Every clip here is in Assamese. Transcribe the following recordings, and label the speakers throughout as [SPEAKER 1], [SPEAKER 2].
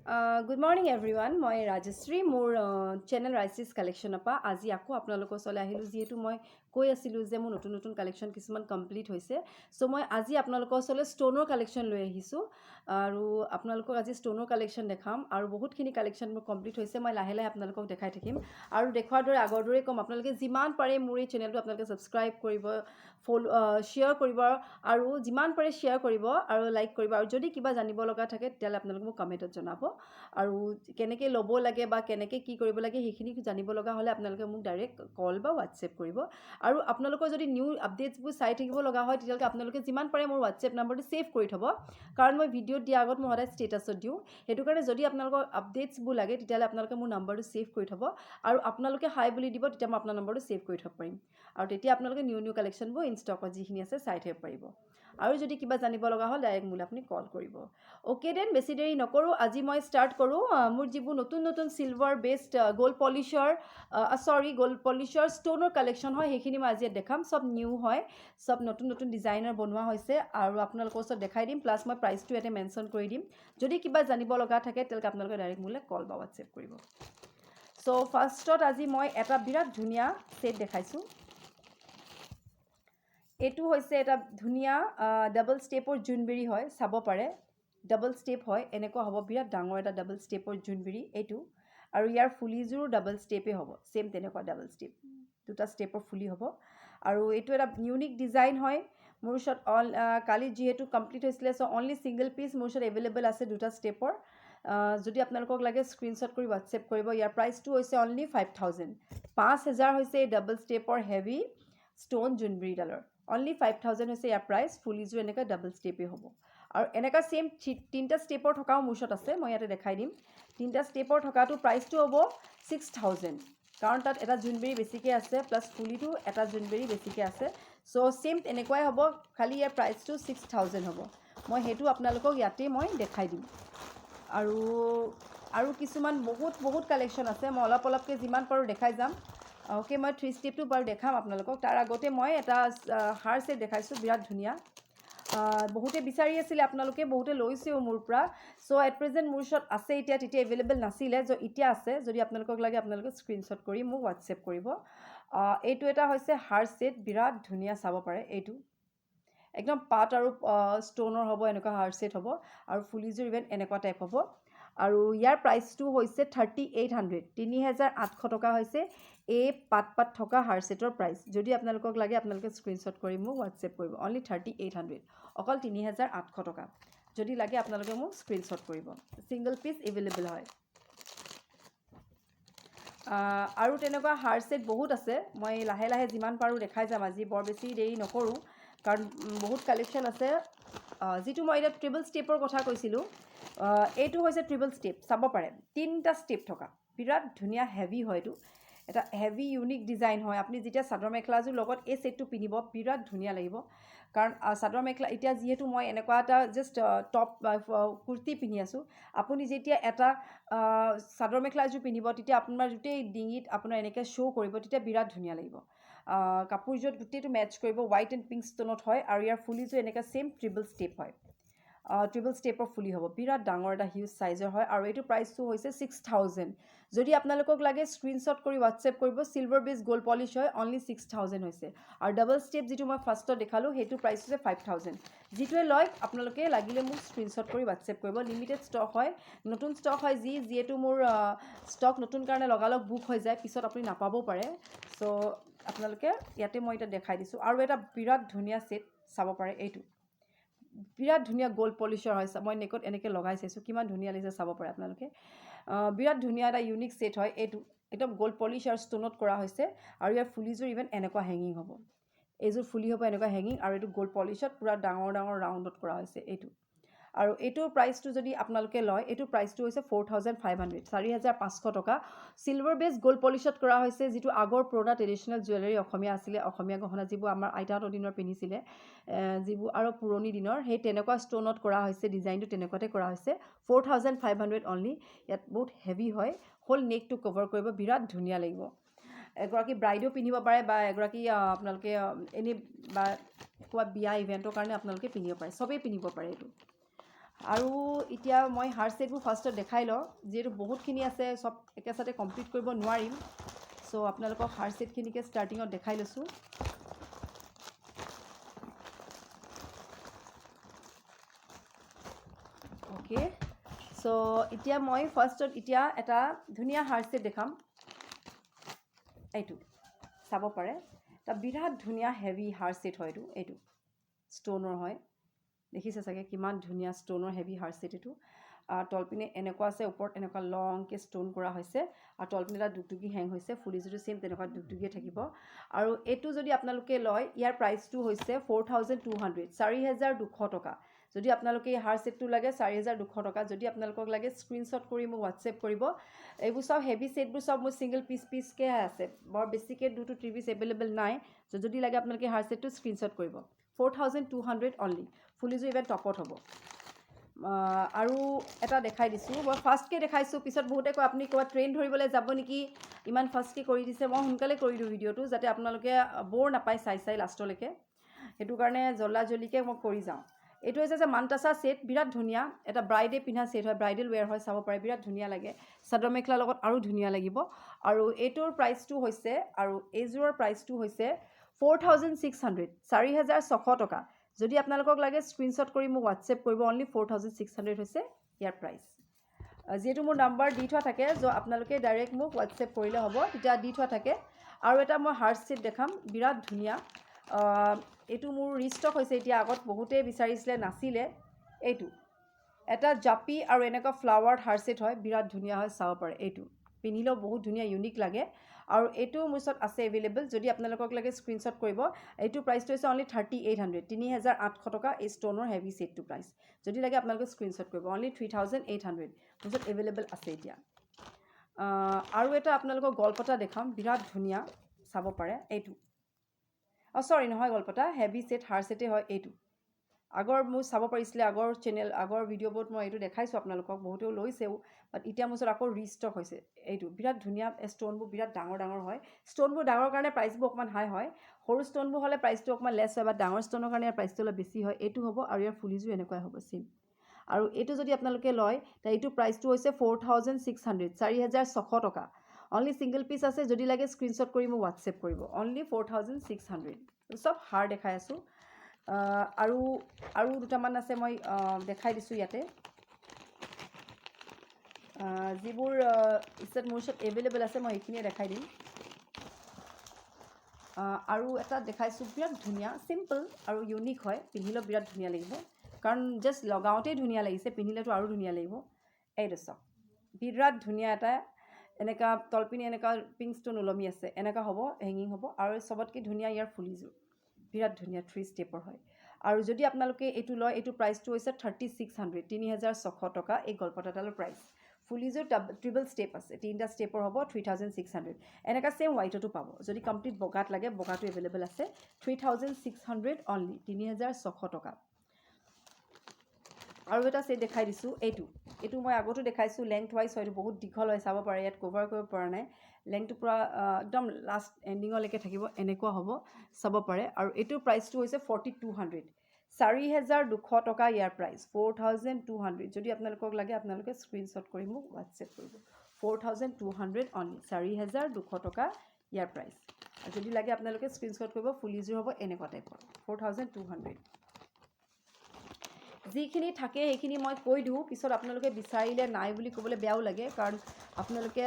[SPEAKER 1] Good morning everyone. মই ৰাজশ্ৰী মোৰ চেনেল ৰাইচিছ কালেকশ্যনৰ পৰা আজি আকৌ আপোনালোকৰ ওচৰলৈ আহিলোঁ যিহেতু মই কৈ আছিলোঁ যে মোৰ নতুন নতুন কালেকশ্যন কিছুমান কমপ্লিট হৈছে চ' মই আজি আপোনালোকৰ ওচৰলৈ ষ্ট'নৰ কালেকশ্যন লৈ আহিছোঁ আৰু আপোনালোকক আজি ষ্ট'নৰ কালেকশ্যন দেখাম আৰু বহুতখিনি কালেকশ্যন মোৰ কমপ্লিট হৈছে মই লাহে লাহে আপোনালোকক দেখাই থাকিম আৰু দেখুৱাৰ দৰে আগৰ দৰে ক'ম আপোনালোকে যিমান পাৰে মোৰ এই চেনেলটো আপোনালোকে ছাবস্ক্ৰাইব কৰিব শ্বেয়াৰ কৰিব আৰু যিমান পাৰে শ্বেয়াৰ কৰিব আৰু লাইক কৰিব আৰু যদি কিবা জানিব লগা থাকে তেতিয়াহ'লে আপোনালোকে মোক কমেণ্টত জনাব আৰু কেনেকৈ ল'ব লাগে বা কেনেকৈ কি কৰিব লাগে সেইখিনি জানিব লগা হ'লে আপোনালোকে মোক ডাইৰেক্ট কল বা হোৱাটছএপ কৰিব আৰু আপোনালোকৰ যদি নিউ আপডেটছবোৰ চাই থাকিব লগা হয় তেতিয়াহ'লে আপোনালোকে যিমান পাৰে মোৰ হোৱাটছএপ নাম্বাৰটো ছেভ কৰি থ'ব কাৰণ মই ভিডিঅ'ত দিয়াৰ আগত মই সদায় ষ্টেটাছত দিওঁ সেইটো কাৰণে যদি আপোনালোকৰ আপডেটছবোৰ লাগে তেতিয়াহ'লে আপোনালোকে মোৰ নাম্বাৰটো ছেভ কৰি থ'ব আৰু আপোনালোকে হাই বুলি দিব তেতিয়া মই আপোনাৰ নাম্বাৰটো ছেভ কৰি থ'ব পাৰিম আৰু তেতিয়া আপোনালোকে নিউ কালেকশ্যনবোৰ ইনষ্টকত যিখিনি আছে চাই থাকিব পাৰিব আৰু যদি কিবা জানিব লগা হ'ল ডাইৰেক্ট মোলৈ আপুনি কল কৰিব অ'কে দেন বেছি দেৰি নকৰোঁ আজি মই ষ্টাৰ্ট কৰোঁ মোৰ যিবোৰ নতুন নতুন চিলভাৰ বেছড গ'ল্ড পলিচৰ ষ্ট'নৰ কালেকশ্যন হয় সেইখিনি মই আজি ইয়াত দেখাম চব নিউ হয় চব নতুন নতুন ডিজাইনৰ বনোৱা হৈছে আৰু আপোনালোকৰ ওচৰত দেখাই দিম প্লাছ মই প্ৰাইচটো ইয়াতে মেনশ্যন কৰি দিম যদি কিবা জানিব লগা থাকে তেতিয়াহ'লে আপোনালোকে ডাইৰেক্ট মোলৈ কল বা হোৱাটছএপ কৰিব চ' ফাৰ্ষ্টত আজি মই এটা বিৰাট ধুনীয়া ছেট দেখাইছোঁ এইটো হৈছে এটা ধুনীয়া ডাবল ষ্টেপৰ জোনবিৰি হয় চাব পাৰে ডাবল ষ্টেপ হয় এনেকুৱা হ'ব বিৰাট ডাঙৰ এটা ডাবল ষ্টেপৰ জোনবিৰি এইটো আৰু ইয়াৰ ফুলিযোৰো ডাবল ষ্টেপেই হ'ব ছেম তেনেকুৱা ডাবল ষ্টেপ দুটা ষ্টেপৰ ফুলি হ'ব আৰু এইটো এটা ইউনিক ডিজাইন হয় মোৰ ওচৰত কালি যিহেতু কমপ্লিট হৈছিলে চ' অনলি ছিংগল পিচ মোৰ ওচৰত এভেইলেবল আছে দুটা ষ্টেপৰ যদি আপোনালোকক লাগে স্ক্ৰীনশ্বট কৰি হোৱাটছএপ কৰিব ইয়াৰ প্ৰাইচটো হৈছে অনলি 5,000 5,000 হৈছে এই ডাবল ষ্টেপৰ হেভি ষ্ট'ন জোনবিৰিডালৰ অনলি 5,000 হৈছে ইয়াৰ প্ৰাইচ ফুলিযোৰ এনেকৈ ডাবল ষ্টেপেই হ'ব আৰু এনেকুৱা ছেইম তিনিটা ষ্টেপৰ থকাও মোৰ ওচৰত আছে মই ইয়াতে দেখাই দিম তিনিটা ষ্টেপৰ থকাটো প্ৰাইচটো হ'ব 6,000 কাৰণ তাত এটা জোনবিৰি বেছিকৈ আছে প্লাছ ফুলিটো এটা জোনবিৰি বেছিকৈ আছে চ' ছেইম এনেকুৱাই হ'ব খালি ইয়াৰ প্ৰাইচটো 6,000 হ'ব মই সেইটো আপোনালোকক ইয়াতে মই দেখাই দিম আৰু কিছুমান বহুত কালেকশ্যন আছে মই অলপকৈ যিমান পাৰোঁ দেখাই যাম অ'কে মই 3 ষ্টেপটো বাৰু দেখাম আপোনালোকক তাৰ আগতে মই এটা হাৰ ছেট দেখাইছোঁ বিৰাট ধুনীয়া বহুতে বিচাৰি আছিলে আপোনালোকে বহুতে লৈছেও মোৰ পৰা চ' এট প্ৰেজেণ্ট মোৰ ওচৰত আছে তেতিয়া এভেইলেবল নাছিলে এতিয়া আছে যদি আপোনালোকক লাগে আপোনালোকে স্ক্ৰীনশ্বট কৰি মোক হোৱাটছএপ কৰিব এইটো এটা হৈছে হাৰ ছেট বিৰাট ধুনীয়া চাব পাৰে এইটো একদম পাত আৰু ষ্ট'নৰ হ'ব এনেকুৱা হাৰ ছেট হ'ব আৰু ফুলিযোৰ ইভেন এনেকুৱা টাইপ হ'ব আৰু ইয়াৰ প্ৰাইচটো হৈছে 3,800 3,800 টকা হৈছে এই পাত থকা হাৰ ছেটৰ প্ৰাইচ যদি আপোনালোকক লাগে আপোনালোকে স্ক্ৰীনশ্বট কৰি মোক হোৱাটছএপ কৰিব অনলি 3,800 অকল 3,800 টকা যদি লাগে আপোনালোকে মোক স্ক্ৰীনশ্বট কৰিব ছিংগল পিচ এভেইলেবল হয় আৰু তেনেকুৱা হাৰ ছেট বহুত আছে মই লাহে লাহে যিমান পাৰোঁ দেখাই যাম আজি বৰ বেছি দেৰি নকৰোঁ কাৰণ বহুত কালেকশ্যন আছে যিটো মই এতিয়া ট্ৰিপল ষ্টেপৰ কথা কৈছিলোঁ এইটো হৈছে ট্ৰিপল ষ্টেপ চাব পাৰে তিনিটা ষ্টেপ থকা বিৰাট ধুনীয়া হেভি হয় এইটো এটা হেভি ইউনিক ডিজাইন হয় আপুনি যেতিয়া চাদৰ মেখেলাযোৰ লগত এই ছেটটো পিন্ধিব বিৰাট ধুনীয়া লাগিব কাৰণ চাদৰ মেখেলা এতিয়া যিহেতু মই এনেকুৱা এটা জাষ্ট টপ কুৰ্তি পিন্ধি আছোঁ আপুনি যেতিয়া এটা চাদৰ মেখেলা এযোৰ পিন্ধিব তেতিয়া আপোনাৰ গোটেই ডিঙিত আপোনাৰ এনেকৈ শ্ব' কৰিব তেতিয়া বিৰাট ধুনীয়া লাগিব কাপোৰযোৰত গোটেইটো মেটচ কৰিব হোৱাইট এণ্ড পিংক ষ্ট'নত হয় আৰু ইয়াৰ ফুলিযোৰ এনেকৈ ছেইম ট্ৰিপল ষ্টেপ হয় ট্ৰিপল ষ্টেপৰ ফুলি হ'ব বিৰাট ডাঙৰ এটা হিউজ চাইজৰ হয় আৰু এইটো প্ৰাইচটো হৈছে 6,000 যদি আপোনালোকক লাগে স্ক্ৰীনশ্বট কৰি হোৱাটছএপ কৰিব চিলভাৰ বেছ গ'ল্ড পলিচ হয় অনলি 6,000 হৈছে আৰু ডাবল ষ্টেপ যিটো মই ফাৰ্ষ্টত দেখালোঁ সেইটো প্ৰাইচ হৈছে 5,000 যিটোৱে লয় আপোনালোকে লাগিলে মোক স্ক্ৰীনশ্বট কৰি হোৱাটছএপ কৰিব লিমিটেড ষ্টক হয় নতুন ষ্টক হয় যিহেতু মোৰ ষ্টক নতুন কাৰণে লগালগ বুক হৈ যায় পিছত আপুনি নাপাবও পাৰে চ' আপোনালোকে ইয়াতে মই এতিয়া দেখাই দিছোঁ আৰু এটা বিৰাট ধুনীয়া ছেট চাব পাৰে এইটো বিৰাট ধুনীয়া গ'ল্ড পলিচৰ হয় মই নেকত এনেকৈ লগাই চাইছোঁ কিমান ধুনীয়া লাগিছে চাব পাৰে আপোনালোকে বিৰাট ধুনীয়া এটা ইউনিক ছেট হয় এইটো একদম গ'ল্ড পলিচ আৰু ষ্ট'নত কৰা হৈছে আৰু ইয়াৰ ফুলিযোৰ ইভেন এনেকুৱা হেঙিং হ'ব এইযোৰ ফুলি হ'ব এনেকুৱা হেঙিং আৰু এইটো গ'ল্ড পলিচত পূৰা ডাঙৰ ৰাউণ্ডত কৰা হৈছে এইটো আৰু এইটোৰ প্ৰাইচটো যদি আপোনালোকে লয় এইটোৰ প্ৰাইচটো হৈছে 4,500 4,500 টকা চিলভাৰ বেছ গ'ল্ড পলিচত কৰা হৈছে যিটো আগৰ পুৰণা ট্ৰেডিশ্যনেল জুৱেলাৰী অসমীয়া আছিলে অসমীয়া গহনা যিবোৰ আমাৰ আইতাহঁতৰ দিনৰ পিন্ধিছিলে যিবোৰ আৰু পুৰণি দিনৰ সেই তেনেকুৱা ষ্ট'নত কৰা হৈছে ডিজাইনটো তেনেকুৱাতে কৰা হৈছে 4,500 অনলি ইয়াত বহুত হেভি হয় হোল নেকটো কভাৰ কৰিব বিৰাট ধুনীয়া লাগিব এগৰাকী ব্ৰাইডো পিন্ধিব পাৰে বা এগৰাকী আপোনালোকে এনেই বা ক'ৰবাত বিয়া ইভেণ্টৰ কাৰণে আপোনালোকে পিন্ধিব পাৰে চবেই পিন্ধিব পাৰে এইটো আৰু এতিয়া মই হাৰ্ড ছেটবোৰ ফাৰ্ষ্টত দেখাই লওঁ যিহেতু বহুতখিনি আছে চব একেচাতে কমপ্লিট কৰিব নোৱাৰিম চ' আপোনালোকক হাৰ্ড ছেটখিনিকে ষ্টাৰ্টিঙত দেখাই লৈছোঁ অ'কে চ' এতিয়া মই ফাৰ্ষ্টত এতিয়া এটা ধুনীয়া হাৰ্ড ছেট দেখাম এইটো চাব পাৰে এটা বিৰাট ধুনীয়া হেভি হাৰ্ড ছেট হয় এইটো ষ্ট'নৰ হয় দেখিছে চাগে কিমান ধুনীয়া ষ্ট'নৰ হেভি হাৰ্ড ছেট এইটো তলপিনে এনেকুৱা আছে ওপৰত এনেকুৱা লংকৈ ষ্ট'ন কৰা হৈছে আৰু তলপিনে এটা দুগদুগী হেং হৈছে ফুলিযোৰটো ছেইম তেনেকুৱা দুগদুগীয়ে থাকিব আৰু এইটো যদি আপোনালোকে লয় ইয়াৰ প্ৰাইচটো হৈছে 4200 4200 টকা যদি আপোনালোকে এই হাৰ্ড ছেটটো লাগে 4200 টকা যদি আপোনালোকক লাগে স্ক্ৰীনশ্বট কৰি মোক হোৱাটছএপ কৰিব এইবোৰ চব হেভি ছেটবোৰ চব মোৰ ছিংগল পিচকৈ আছে বৰ বেছিকৈ 2 to 3 পিচ এভেইলেবল নাই যদি লাগে আপোনালোকে হাৰ্ড ছেটটো স্ক্ৰীনশ্বট কৰিব 4200 অনলি ফুলিযোৰ ইভেন টপত হ'ব আৰু এটা দেখাই দিছোঁ মই ফাৰ্ষ্টকৈ দেখাইছোঁ পিছত বহুতে কয় আপুনি ক'ৰবাত ট্ৰেইন ধৰিবলৈ যাব নেকি ইমান ফাৰ্ষ্টকৈ কৰি দিছে মই সোনকালে কৰি দিওঁ ভিডিঅ'টো যাতে আপোনালোকে বৰ নাপায় চাই লাষ্টলৈকে সেইটো কাৰণে জল্দিকৈ মই কৰি যাওঁ এইটো হৈছে যে মানটাছা ছেট বিৰাট ধুনীয়া এটা ব্ৰাইডে পিন্ধা ছেট হয় ব্ৰাইডেল ৱেৰ হয় চাব পাৰে বিৰাট ধুনীয়া লাগে চাদৰ মেখেলাৰ লগত আৰু ধুনীয়া লাগিব আৰু এইটোৰ প্ৰাইচটো হৈছে আৰু এইযোৰৰ প্ৰাইচটো হৈছে 4600 4600 টকা যদি আপোনালোকক লাগে স্ক্ৰীনশ্বট কৰি মোক হোৱাটছএপ কৰিব অনলি 4600 হৈছে ইয়াৰ প্ৰাইচ যিহেতু মোৰ নাম্বাৰ দি থোৱা থাকে আপোনালোকে ডাইৰেক্ট মোক হোৱাটছএপ কৰিলে হ'ব তেতিয়া দি থোৱা থাকে আৰু এটা মই হাৰ্ড ছেট দেখাম বিৰাট ধুনীয়া এইটো মোৰ ৰিষ্টক হৈছে এতিয়া আগত বহুতেই বিচাৰিছিলে নাছিলে এইটো এটা জাপি আৰু এনেকুৱা ফ্লাৱাৰ্ড হাৰ্ড ছেট হয় বিৰাট ধুনীয়া হয় চাব পাৰে এইটো পিন্ধিলেও বহুত ধুনীয়া ইউনিক লাগে আৰু এইটো মোৰ ওচৰত আছে এভেইলেবল যদি আপোনালোকক লাগে স্ক্ৰীনশ্বট কৰিব এইটো প্ৰাইচটো হৈছে অনলি 3800 3800 টকা এই ষ্ট'নৰ হেভি ছেটটো প্ৰাইচ যদি লাগে আপোনালোকে স্ক্ৰীনশ্বট কৰিব অনলি 3800 মোৰ ওচৰত এভেইলেবল আছে এতিয়া আৰু এটা আপোনালোকক গলপতা দেখাম বিৰাট ধুনীয়া চাব পাৰে এইটো চৰি নহয় গলপতা হেভি ছেট হাৰ্ড ছেটেই হয় এইটো আগৰ মোৰ চাব পাৰিছিলে আগৰ ভিডিঅ'বোৰত মই এইটো দেখাইছোঁ আপোনালোকক বহুতেও লৈছেও বাট এতিয়া মোৰ ওচৰত আকৌ ৰিষ্টক হৈছে এইটো বিৰাট ধুনীয়া ষ্ট'নবোৰ বিৰাট ডাঙৰ হয় ষ্ট'নবোৰ ডাঙৰ কাৰণে প্ৰাইচবোৰ অকণমান হাই হয় সৰু ষ্ট'নবোৰ হ'লে প্ৰাইচটো অকণমান লেছ হয় বা ডাঙৰ ষ্ট'নৰ কাৰণে ইয়াৰ প্ৰাইচটো অলপ বেছি হয় এইটো হ'ব আৰু ইয়াৰ ফুলিযোৰ এনেকুৱাই হ'ব ছেইম আৰু এইটো যদি আপোনালোকে লয় তে এইটো প্ৰাইচটো হৈছে 4600 4600 টকা অনলি ছিংগল পিচ আছে যদি লাগে স্ক্ৰীনশ্বট কৰি মোক হোৱাটছএপ কৰিব অনলি 4600 চব হাৰ্ড দেখাই আছোঁ আৰু দুটামান আছে মই দেখাই দিছোঁ ইয়াতে যিবোৰ মোৰ ওচৰত এভেইলেবল আছে মই এইখিনিয়ে দেখাই দিম আৰু এটা দেখাইছোঁ বিৰাট ধুনীয়া চিম্পল আৰু ইউনিক হয় পিন্ধিলেও বিৰাট ধুনীয়া লাগিব কাৰণ জাষ্ট লগাওঁতেই ধুনীয়া লাগিছে পিন্ধিলেতো আৰু ধুনীয়া লাগিব এইটো চাওক বিৰাট ধুনীয়া এটা এনেকুৱা তলপিনে এনেকুৱা পিংক ষ্ট'ন ওলমি আছে এনেকুৱা হ'ব হেঙিং হ'ব আৰু চবতকৈ ধুনীয়া ইয়াৰ ফুলিযোৰ বিৰাট ধুনীয়া 3 ষ্টেপৰ হয় আৰু যদি আপোনালোকে এইটো লয় এইটো প্ৰাইচটো হৈছে 3600 3600 টকা এই গলপতাডালৰ প্ৰাইচ ফুলিযোৰ ট্ৰিপল ষ্টেপ আছে 3টা ষ্টেপৰ হ'ব 3600 এনেকুৱা ছেইম হোৱাইটতো পাব যদি কমপ্লিট বগাত লাগে বগাটো এভেইলেবল আছে 3600 অনলি 3600 টকা আৰু এটা ছেট দেখাই দিছোঁ এইটো মই আগতো দেখাইছোঁ লেংথ ৱাইজ হয়তো বহুত দীঘল হয় চাব পাৰে ইয়াত কভাৰ কৰিব পৰা নাই লেংথটো পূৰা একদম লাষ্ট এণ্ডিঙলৈকে থাকিব এনেকুৱা হ'ব চাব পাৰে আৰু এইটোৰ প্ৰাইচটো হৈছে 4200 4200 টকা ইয়াৰ প্ৰাইচ 4200 যদি আপোনালোকক লাগে আপোনালোকে স্ক্ৰীনশ্বট কৰি মোক হোৱাটছএপ কৰিব 4200 অনলি 4200 টকা ইয়াৰ প্ৰাইচ আৰু যদি লাগে আপোনালোকে স্ক্ৰীনশ্বট কৰিব ফুলিযোৰ হ'ব এনেকুৱা টাইপৰ 4200 যিখিনি থাকে সেইখিনি মই কৈ দিওঁ পিছত আপোনালোকে বিচাৰিলে নাই বুলি ক'বলৈ বেয়াও লাগে কাৰণ আপোনালোকে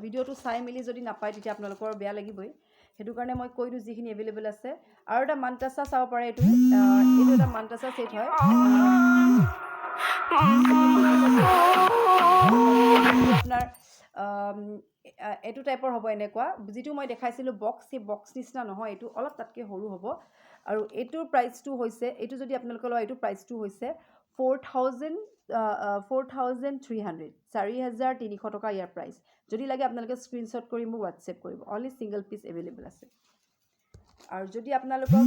[SPEAKER 1] ভিডিঅ'টো চাই মেলি যদি নাপায় তেতিয়া আপোনালোকৰ বেয়া লাগিবই সেইটো কাৰণে মই কৈ দিওঁ যিখিনি এভেইলেবল আছে আৰু এটা মানটাছা চাব পাৰে এইটো এটা মানটাছা ছেট হয় আপোনাৰ এইটো টাইপৰ হ'ব এনেকুৱা যিটো মই দেখাইছিলোঁ বক্স সেই বক্স নিচিনা নহয় এইটো অলপ তাতকৈ সৰু হ'ব আৰু এইটোৰ প্ৰাইচটো হৈছে এইটো যদি আপোনালোকে লয় এইটো প্ৰাইচটো হৈছে 4300 4300 টকা ইয়াৰ প্ৰাইচ যদি লাগে আপোনালোকে স্ক্ৰীনশ্বট কৰি মোক হোৱাটছএপ কৰিব অনলি ছিংগল পিচ এভেইলেবল আছে আৰু যদি আপোনালোকক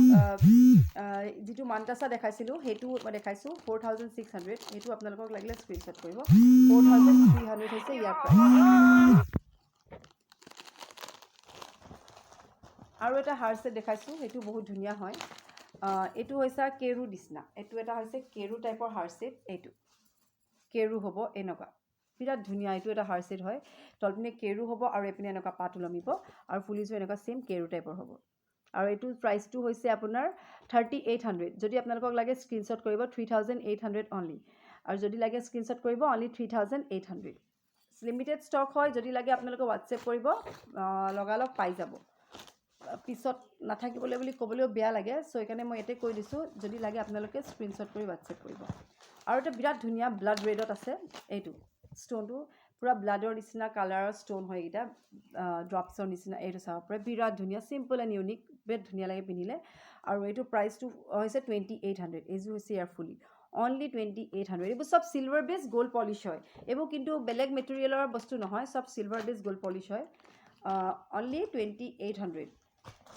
[SPEAKER 1] যিটো মানটাছা দেখাইছিলোঁ সেইটো মই দেখাইছোঁ 4600 সেইটো আপোনালোকক লাগিলে স্ক্ৰীনশ্বট কৰিব 4300 হৈছে ইয়াৰ প্ৰাইচ আৰু এটা হাৰ্ড ছেট দেখাইছোঁ সেইটো বহুত ধুনীয়া হয় এইটো হৈছে কেৰু নিচিনা, এইটো এটা হৈছে কেৰু টাইপৰ হাৰ্ড এইটো কেৰু হ'ব এনেকুৱা বিৰাট ধুনীয়া। এইটো এটা হাৰ্ড হয়, তলপিনে কেৰু হ'ব আৰু এইপিনে এনেকুৱা পাত ওলমিব আৰু ফুলিযোৰ এনেকুৱা ছেইম কেৰু টাইপৰ হ'ব। আৰু এইটো প্ৰাইচটো হৈছে আপোনাৰ 3800। যদি আপোনালোকক লাগে স্ক্ৰীনশ্বট কৰিব 3800 অনলি, আৰু যদি লাগে স্ক্ৰীনশ্বট কৰিব অনলি 3800। লিমিটেড ষ্টক হয়, যদি লাগে আপোনালোকে হোৱাটছএপ কৰিব, লগালগ পাই যাব। পিছত নাথাকিবলৈ বুলি ক'বলৈও বেয়া লাগে, চ' সেইকাৰণে মই ইয়াতে কৈ দিছোঁ, যদি লাগে আপোনালোকে স্ক্ৰীনশ্বট কৰি হোৱাটছএপ কৰিব। আৰু এটা বিৰাট ধুনীয়া ব্লাড ৰেডত আছে, এইটো ষ্ট'নটো পূৰা ব্লাডৰ নিচিনা কালাৰৰ ষ্ট'ন হয় এইকেইটা, ড্ৰপছৰ নিচিনা। এইটো চাব পাৰে বিৰাট ধুনীয়া, চিম্পল এণ্ড ইউনিক, বিৰাট ধুনীয়া লাগে পিন্ধিলে। আৰু এইটো প্ৰাইচটো হৈছে 2800। এইযোৰ হৈছে ইয়াৰ ফুলি অনলি 2800। এইবোৰ চব চিলভাৰ বেছ গ'ল্ড পলিচ হয়, এইবোৰ কিন্তু বেলেগ মেটেৰিয়েলৰ বস্তু নহয়, চব চিলভাৰ বেছ গ'ল্ড পলিচ হয়। অনলি 2800।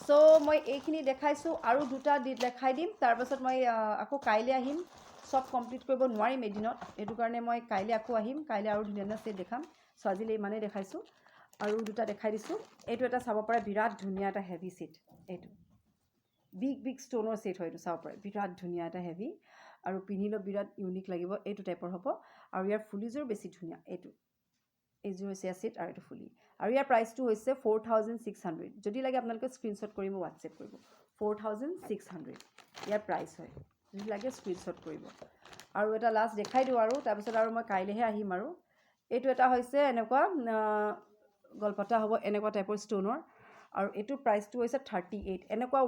[SPEAKER 1] চ' মই এইখিনি দেখাইছোঁ, আৰু দুটা দেখাই দিম, তাৰপাছত মই আকৌ কাইলৈ আহিম। চব কমপ্লিট কৰিব নোৱাৰিম এদিনত, সেইটো কাৰণে মই কাইলৈ আকৌ আহিম, কাইলৈ আৰু ধুনীয়া ধুনীয়া ছেট দেখাম। চ' আজিলৈ ইমানেই দেখাইছোঁ, আৰু দুটা দেখাই দিছোঁ। এইটো এটা চাব পাৰে বিৰাট ধুনীয়া এটা হেভি ছেট, এইটো বিগ বিগ ষ্ট'নৰ ছেট হয়, এইটো চাব পাৰে বিৰাট ধুনীয়া এটা হেভি, আৰু পিন্ধিলেও বিৰাট ইউনিক লাগিব। এইটো টাইপৰ হ'ব, আৰু ইয়াৰ ফুলিযোৰ বেছি ধুনীয়া। এইযোৰ হৈছে ছেট, আৰু এইটো ফুলি, আৰু ইয়াৰ প্ৰাইচটো হৈছে 4600। যদি লাগে আপোনালোকে স্ক্ৰীনশ্বট কৰিব, হোৱাটছএপ কৰিব। 4600 ইয়াৰ প্ৰাইচ হয়, যদি লাগে স্ক্ৰীনশ্বট কৰিব। আৰু এটা লাষ্ট দেখাই দিওঁ, আৰু তাৰপিছত আৰু মই কাইলৈহে আহিম। আৰু এইটো এটা হৈছে এনেকুৱা গলপতা হ'ব, এনেকুৱা টাইপৰ ষ্ট'নৰ, আৰু এইটোৰ প্ৰাইচটো হৈছে 38। এনেকুৱা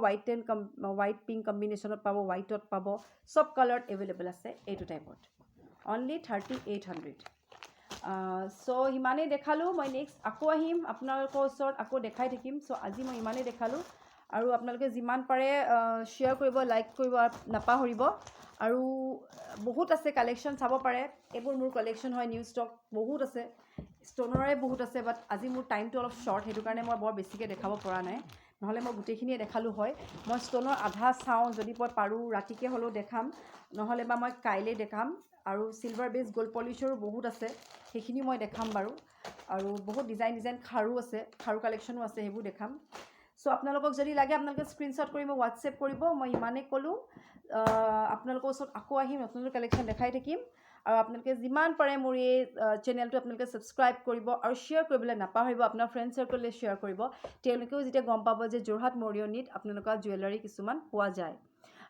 [SPEAKER 1] হোৱাইট পিংক কম্বিনেশ্যনত পাব, হোৱাইটত পাব, চব কালাৰত এভেইলেবল আছে এইটো টাইপত, অনলি 3800। চ' সিমানেই দেখালোঁ। মই নেক্সট আকৌ আহিম আপোনালোকৰ ওচৰত, আকৌ দেখাই থাকিম। চ' আজি মই ইমানেই দেখালোঁ, আৰু আপোনালোকে যিমান পাৰে শ্বেয়াৰ কৰিব, লাইক কৰিব নাপাহৰিব। আৰু বহুত আছে কালেকশ্যন, চাব পাৰে। এইবোৰ মোৰ কালেকশ্যন হয়, নিউ ষ্টক বহুত আছে, ষ্ট'নৰে বহুত আছে, বাট আজি মোৰ টাইমটো অলপ শ্বৰ্ট, সেইটো কাৰণে মই বৰ বেছিকৈ দেখাব পৰা নাই, নহ'লে মই গোটেইখিনিয়ে দেখালোঁ হয়। মই ষ্ট'নৰ আধা চাওঁ, যদি মই পাৰোঁ ৰাতিকৈ হ'লেও দেখাম, নহ'লে বা মই কাইলৈ দেখাম। আৰু চিলভাৰ বেছ গ'ল্ড পলিচৰো বহুত আছে, সেইখিনিও মই দেখাম বাৰু। আৰু বহুত ডিজাইন খাৰু আছে, খাৰু কালেকশ্যনো আছে, সেইবোৰ দেখাম। চ' আপোনালোকক যদি লাগে আপোনালোকে স্ক্ৰীনশ্বট কৰি মোক হোৱাটছএপ কৰিব। মই ইমানেই ক'লোঁ, আপোনালোকৰ ওচৰত আকৌ আহিম, নতুন নতুন কালেকশ্যন দেখাই থাকিম। আৰু আপোনালোকে যিমান পাৰে মোৰ এই চেনেলটো আপোনালোকে ছাবস্ক্ৰাইব কৰিব, আৰু শ্বেয়াৰ কৰিবলৈ নাপাহৰিব, আপোনাৰ ফ্ৰেণ্ড চাৰ্কললৈ শ্বেয়াৰ কৰিব। তেওঁলোকেও যেতিয়া গম পাব যে যোৰহাট মৰিয়নিত আপোনালোকৰ জুৱেলাৰী কিছুমান পোৱা যায়।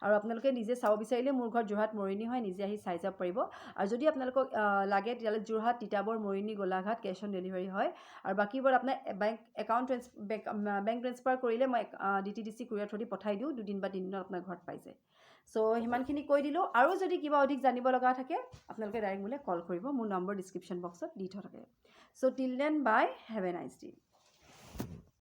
[SPEAKER 1] আৰু আপোনালোকে নিজে চাব বিচাৰিলে মোৰ ঘৰ যোৰহাট মৰিয়নি হয়, নিজে আহি চাই যাব পাৰিব। আৰু যদি আপোনালোকক লাগে তেতিয়াহ'লে Jorhat, Titabar, Moriani, Golaghat cash on delivery হয়। আৰু বাকীবোৰ আপোনাৰ বেংক ট্ৰেন্সফাৰ কৰিলে মই DTDC কুৰিয়াৰ থ্ৰুদি পঠাই দিওঁ, 2 দিন বা 3 দিনত আপোনাৰ ঘৰত পাই যায়। চ' সিমানখিনি কৈ দিলোঁ। আৰু যদি কিবা অধিক জানিব লগা থাকে আপোনালোকে ডাইৰেক্ট মোলৈ কল কৰিব, মোৰ নম্বৰ ডিছক্ৰিপশ্যন বক্সত দি থোৱা থাকে। So' till then bye, have a nice day.